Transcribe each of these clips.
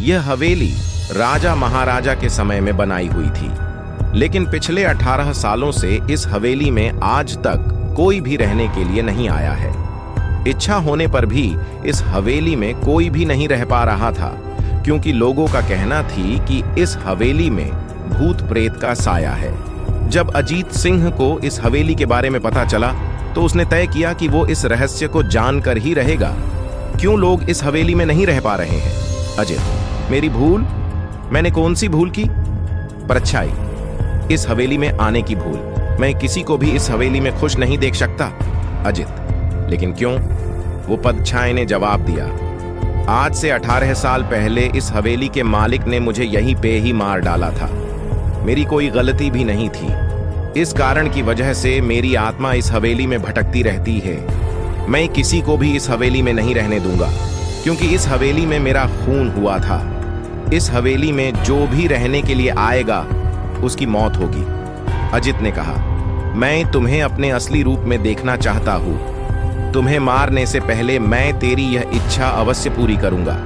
यह हवेली राजा महाराजा के समय में बनाई हुई थी, लेकिन पिछले 18 सालों से इस हवेली में आज तक कोई भी रहने के लिए नहीं आया है। इच्छा होने पर भी इस हवेली में कोई भी नहीं रह पा रहा था, क्योंकि लोगों का कहना थी कि इस हवेली में भूत प्रेत का साया है। जब अजीत सिंह को इस हवेली के बारे में पता चला तो उसने तय किया कि वो इस रहस्य को जानकर ही रहेगा। क्यों लोग इस हवेली में नहीं रह पा रहे हैं? अजित, मेरी भूल? मैंने कौन सी भूल की? परछाई, इस हवेली में आने की भूल। मैं किसी को भी इस हवेली में खुश नहीं देख सकता। अजित, लेकिन क्यों? वो परछाई ने जवाब दिया, आज से 18 साल पहले इस हवेली के मालिक ने मुझे यहीं पे ही मार डाला था। मेरी कोई गलती भी नहीं थी। इस कारण की वजह से मेरी आत्मा इस हवेली में भटकती रहती है। मैं किसी को भी इस हवेली में नहीं रहने दूंगा, क्योंकि इस हवेली में मेरा खून हुआ था। इस हवेली में जो भी रहने के लिए आएगा उसकी मौत होगी। अजित ने कहा, मैं तुम्हें अपने असली रूप में देखना चाहता हूं। तुम्हें मारने से पहले मैं तेरी यह इच्छा अवश्य पूरी करूंगा।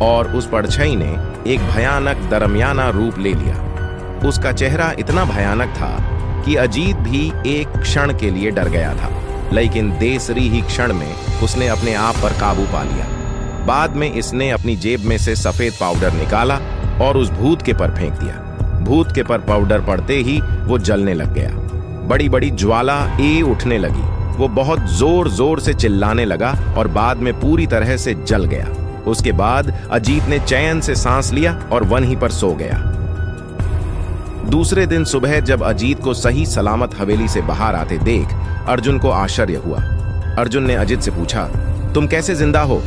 और उस परछाई ने एक भयानक दरमियाना रूप ले लिया। उसका चेहरा इतना भयानक था कि अजीत भी एक क्षण के लिए डर गया था, लेकिन देसरी ही क्षण में उसने अपने आप पर काबू पा लिया। बाद में इसने अपनी जेब में से सफेद पाउडर निकाला और उस भूत के पर फेंक दिया। भूत के पर पाउडर पड़ते ही वो जलने लग गया। बड़ी बड़ी ज्वाला उठने लगी। वो बहुत जोर जोर से चिल्लाने लगा और बाद में पूरी तरह से जल गया। उसके बाद अजीत ने चैन से सांस लिया और वहीं पर सो गया। दूसरे दिन सुबह जब अजीत को सही सलामत हवेली से बाहर आते देख अर्जुन को आश्चर्य हुआ। अर्जुन ने अजीत से पूछा, तुम कैसे जिंदा हो?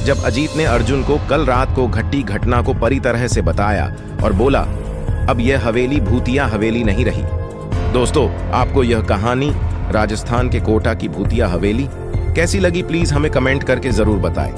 जब अजीत ने अर्जुन को कल रात को घटी घटना को परी तरह से बताया और बोला, अब यह हवेली भूतिया हवेली नहीं रही। दोस्तों, आपको यह कहानी राजस्थान के कोटा की भूतिया हवेली कैसी लगी? प्लीज हमें कमेंट करके जरूर बताएं।